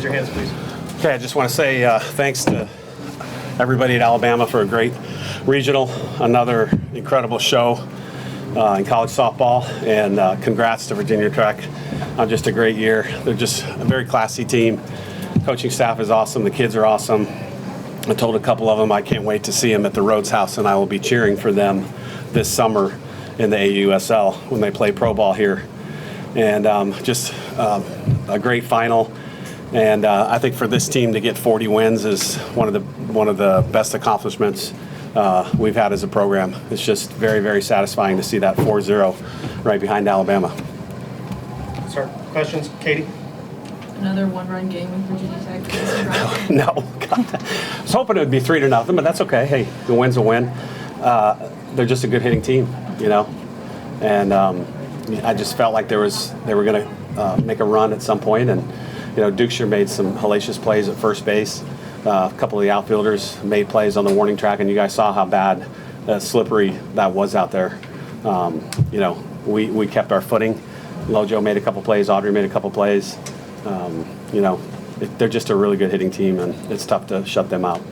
Raise your hands, please. Okay, I just want to say thanks to everybody at Alabama for a great regional, another incredible show in college softball, and congrats to Virginia Tech on just a great year. They're just a very classy team. Coaching staff is awesome. The kids are awesome. I told a couple of them I can't wait to see them at the Rhodes House, and I will be cheering for them this summer in the AUSL when they play pro ball here. And just a great final. And I think for this team to get 40 wins is one of the best accomplishments we've had as a program. It's just very, very satisfying to see that 4-0 right behind Alabama. Sir, questions? Katie? Another one-run game with Virginia Tech. No, God. I was hoping it would be 3-0, but that's okay. Hey, the win's a win. They're just a good hitting team, you know. And I just felt like they were going to make a run at some point, and you know, Dukeshire made some hellacious plays at first base. A couple of the outfielders made plays on the warning track, and you guys saw how bad, slippery that was out there. You know, we kept our footing. Lojo made a couple plays. Audrey made a couple plays. You know, they're just a really good hitting team, and it's tough to shut them out.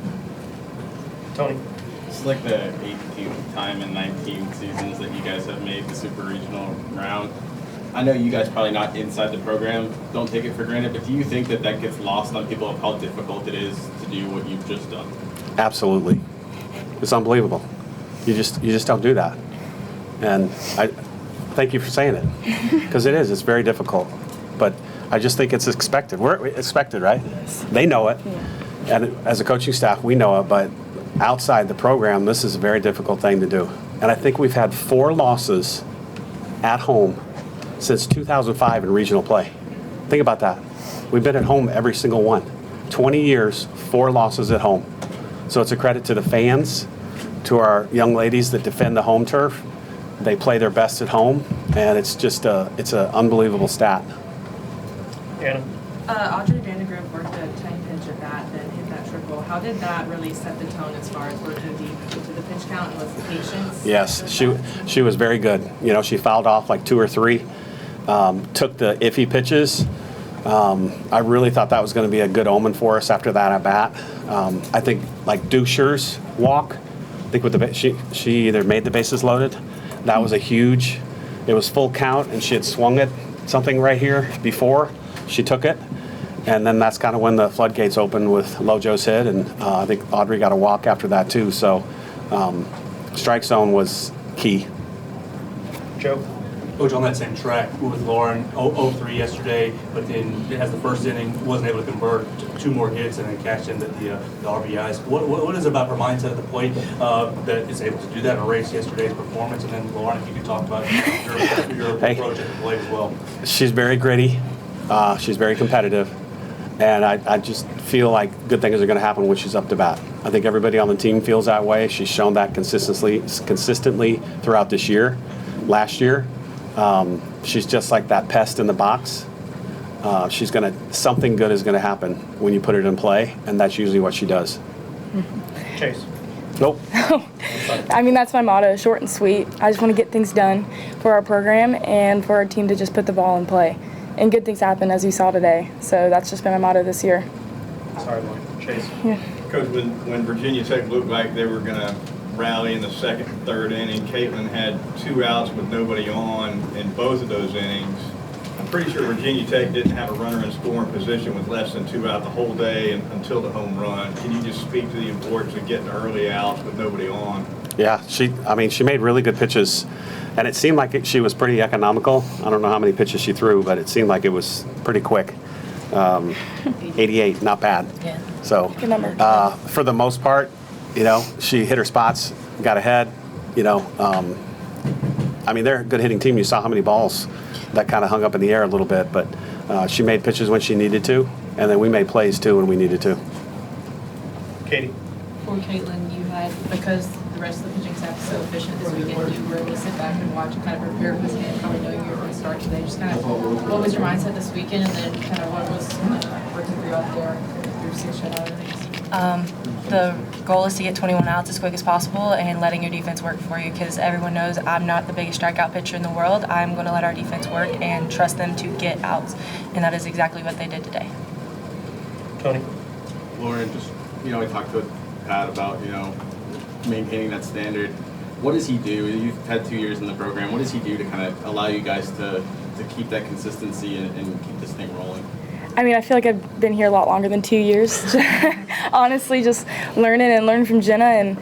Tony? It's like the 18th time in 19 seasons that you guys have made the super regional round. I know you guys probably not inside the program, don't take it for granted, but do you think that that gets lost on people of how difficult it is to do what you've just done? Absolutely. It's unbelievable. You just don't do that. And I thank you for saying it, because it is. It's very difficult. But I just think it's expected. We're expected, right? Yes. They know it. Yeah. And as a coaching staff, we know it. But outside the program, this is a very difficult thing to do. And I think we've had 4 losses at home since 2005 in regional play. Think about that. We've been at home every single one. 20 years, 4 losses at home. So it's a credit to the fans, to our young ladies that defend the home turf. They play their best at home, and it's just it's an unbelievable stat. Anna? Audrey Vandergriff worked a 10-pitch at bat, then hit that triple. How did that really set the tone as far as working deep into the pitch count, and was the patience? Yes, she was very good. You know, she fouled off like 2 or 3. Took the iffy pitches. I really thought that was going to be a good omen for us after that at bat. I think like Dushire's walk, I think with the she either made the bases loaded. That was a huge. It was full count, and she had swung it something right here before. She took it, and then that's kind of when the floodgates opened with Lojo's hit, and I think Audrey got a walk after that too. So strike zone was key. Joe? Coach, on that same track with Lauren, 0-3 yesterday, but then as the first inning, wasn't able to convert 2 more hits and then cashed in the RBIs. What is it about her mindset at the plate that is able to do that and erase yesterday's performance? And then, Lauren, if you could talk about your approach at the plate as well. She's very gritty. She's very competitive. And I just feel like good things are going to happen when she's up to bat. I think everybody on the team feels that way. She's shown that consistently throughout this year. Last year, she's just like that pest in the box. Something good is going to happen when you put it in play, and that's usually what she does. Chase? Nope. I mean, that's my motto, short and sweet. I just want to get things done for our program and for our team to just put the ball in play. And good things happen, as we saw today. So that's just been my motto this year. Sorry, Lloyd. Chase? Yeah. Coach, when Virginia Tech looked like they were going to rally in the second and third inning, Catelyn had 2 outs with nobody on in both of those innings. I'm pretty sure Virginia Tech didn't have a runner in scoring position with less than 2 out the whole day until the home run. Can you just speak to the importance of getting early outs with nobody on? Yeah, she made really good pitches, and it seemed like she was pretty economical. I don't know how many pitches she threw, but it seemed like it was pretty quick. 88, not bad. Yeah. So, Good number. for the most part, you know, she hit her spots, got ahead. You know, I mean, they're a good hitting team. You saw how many balls that kind of hung up in the air a little bit, but she made pitches when she needed to, and then we made plays too when we needed to. Katie? For Catelyn, you had, because the rest of the pitching staff is so efficient this weekend, you were able to sit back and watch and kind of prepare for this game, probably knowing you were going to start today. Just kind of, what was your mindset this weekend, and then kind of what was working for you out there through 6 shutout innings? The goal is to get 21 outs as quick as possible and letting your defense work for you, because everyone knows I'm not the biggest strikeout pitcher in the world. I'm going to let our defense work and trust them to get outs, and that is exactly what they did today. Tony? Lauren, just, we talked to Pat about, maintaining that standard. What does he do? You've had 2 years in the program. What does he do to kind of allow you guys to keep that consistency and keep this thing rolling? I mean, I feel like I've been here a lot longer than 2 years. Honestly, just learning from Jenna and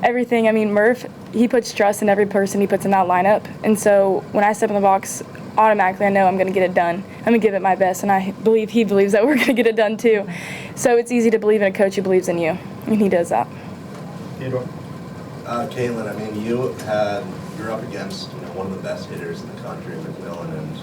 everything. I mean, Murph, he puts trust in every person he puts in that lineup. And so when I step in the box, automatically I know I'm going to get it done. I'm going to give it my best, and I believe he believes that we're going to get it done too. So it's easy to believe in a coach who believes in you, and he does that. Theodore? Catelyn, I mean, you're up against one of the best hitters in the country, McMillan, and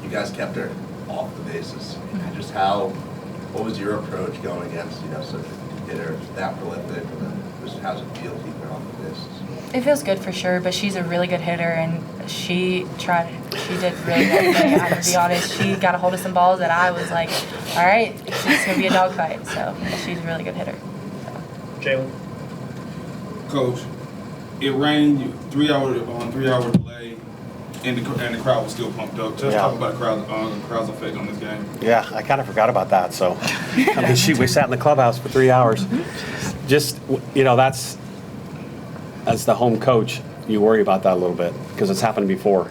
you guys kept her off the bases. Just what was your approach going against such a hitter that prolific, and then just how's it feel keeping her off the bases? It feels good for sure, but she's a really good hitter, and she did really well today. I have to be honest, she got a hold of some balls that I was like, all right, it's going to be a dogfight. So she's a really good hitter. Jalen? Coach, it rained, 3 hour delay, and the crowd was still pumped up. Just talk about the crowd's effect on this game. Yeah, I kind of forgot about that. So, I mean, we sat in the clubhouse for 3 hours. Just, as the home coach, you worry about that a little bit because it's happened before.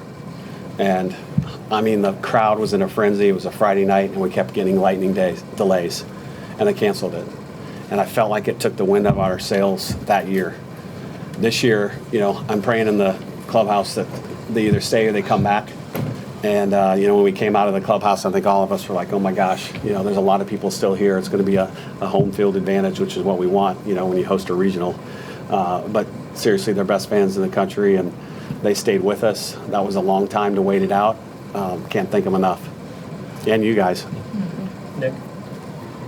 And, I mean, the crowd was in a frenzy. It was a Friday night, and we kept getting lightning delays, and they canceled it. And I felt like it took the wind out of our sails that year. This year, I'm praying in the clubhouse that they either stay or they come back. And, when we came out of the clubhouse, I think all of us were like, oh my gosh, there's a lot of people still here. It's going to be a home field advantage, which is what we want, when you host a regional. But seriously, they're best fans in the country, and they stayed with us. That was a long time to wait it out. Can't thank them enough. And you guys. Nick?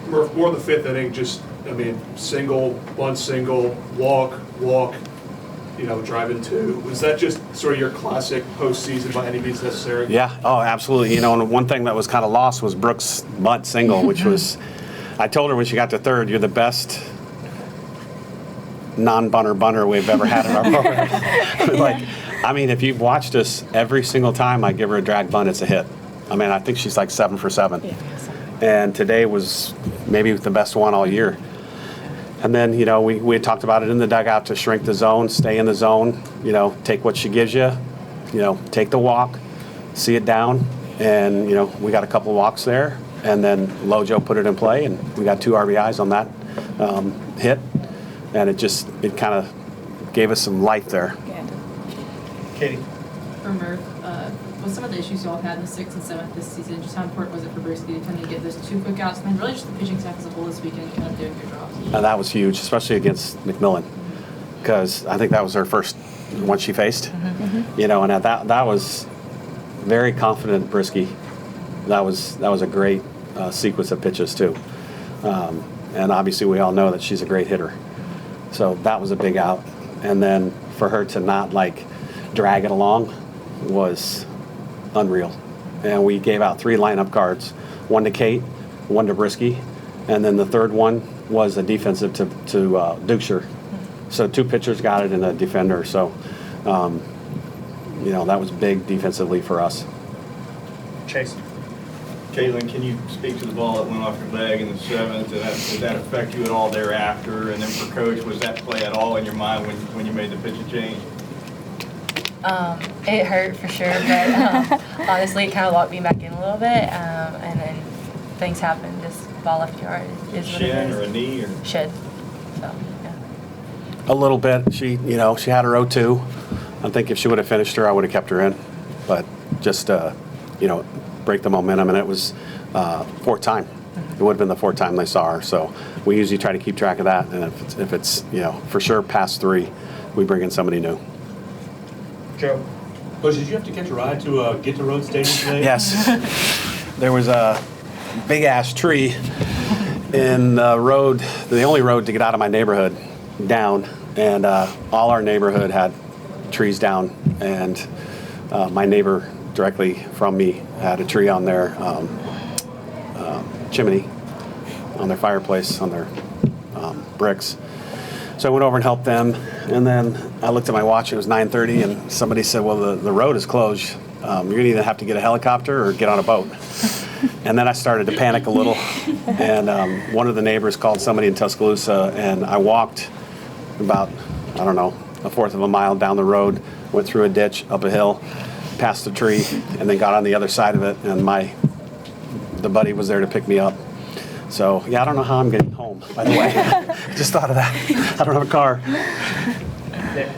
Murph, more the fifth inning, single, bunt single, walk, driving two. Was that just sort of your classic postseason by any means necessary? Yeah, oh, absolutely. And one thing that was kind of lost was Brooks' bunt single, which was, I told her when she got to third, you're the best non-bunter we've ever had in our program. If you've watched us, every single time I give her a drag bunt, it's a hit. I think she's like 7 for 7. Yeah. And today was maybe the best one all year. And then, we had talked about it in the dugout to shrink the zone, stay in the zone, take what she gives you, take the walk, see it down. And, we got a couple walks there. And then Lojo put it in play, and we got 2 RBIs on that hit. And it kind of gave us some life there. Katie? For Murph, with some of the issues y'all have had in the 6th and 7th this season, just how important was it for Brisky to kind of get those 2 quick outs, and then really just the pitching staff as a whole this weekend kind of doing your job? And that was huge, especially against McMillan, because I think that was her first one she faced. And that was very confident Brisky. That was a great sequence of pitches too. And obviously we all know that she's a great hitter. So that was a big out. And then for her to not drag it along was unreal. And we gave out 3 lineup cards, 1 to Kate, 1 to Brisky, and then the third one was a defensive to Dukeshire. So 2 pitchers got it and a defender. So, that was big defensively for us. Chase? Catelyn, can you speak to the ball that went off your leg in the 7th? Did that affect you at all thereafter? And then for Coach, was that play at all in your mind when you made the pitching change? It hurt for sure, but honestly, it kind of locked me back in a little bit, and then things happened. Just ball left yard is what it Shin is. or a knee or Shin. So yeah. A little bit. She had her 0-2. I think if she would have finished her, I would have kept her in. But just break the momentum, and it was 4th time. It would have been the 4th time they saw her. So we usually try to keep track of that, and if it's for sure past 3, we bring in somebody new. Joe? Coach, did you have to catch a ride to get to Road Stadium today? Yes. There was a big-ass tree in the road, the only road to get out of my neighborhood, down. And all our neighborhood had trees down. And my neighbor directly from me had a tree on their chimney, on their fireplace, on their bricks. So I went over and helped them, and then I looked at my watch, it was 9:30, and somebody said, well, the road is closed. You're going to either have to get a helicopter or get on a boat. And then I started to panic a little. And one of the neighbors called somebody in Tuscaloosa, and I walked about, I don't know, a fourth of a mile down the road, went through a ditch, up a hill, past a tree, and then got on the other side of it, and the buddy was there to pick me up. So, yeah, I don't know how I'm getting home, by the way. Just thought of that. I don't have a car. Nick.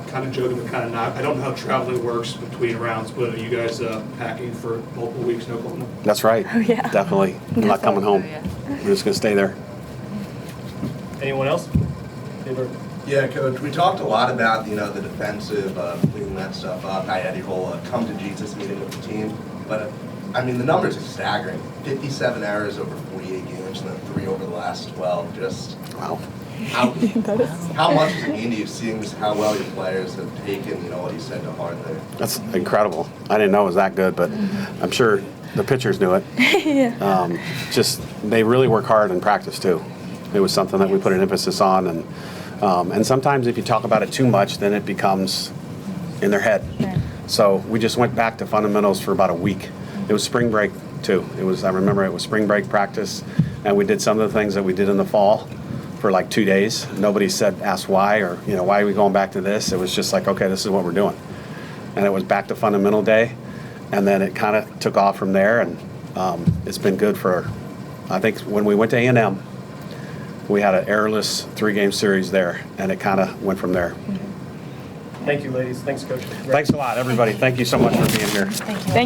Kind of joking, but kind of not. I don't know how traveling works between rounds, but are you guys packing for multiple weeks in Oklahoma? That's right. Oh, yeah. Definitely. I'm not coming home. Oh, yeah. We're just going to stay there. Anyone else? Favor? Yeah, Coach, we talked a lot about, the defensive, cleaning that stuff up. I had your whole come to Jesus meeting with the team. But, the numbers are staggering. 57 errors over 48 games, and then 3 over the last 12. Just, Wow. how much does it mean to you, seeing just how well your players have taken, what you said to heart there? That's incredible. I didn't know it was that good, but I'm sure the pitchers knew it. Yeah. They really work hard in practice, too. It was something that we put an emphasis on. And sometimes if you talk about it too much, then it becomes in their head. Yeah. So we just went back to fundamentals for about a week. It was spring break, too. I remember it was spring break practice, and we did some of the things that we did in the fall for like 2 days. Nobody asked why, or, why are we going back to this? It was just like, okay, this is what we're doing. And it was back to fundamental day, and then it kind of took off from there, and it's been good for, I think when we went to A&M, we had an errorless 3-game series there, and it kind of went from there. Thank you, ladies. Thanks, Coach. Thanks a lot, everybody. Thank you so much for being here. Thank you. Thank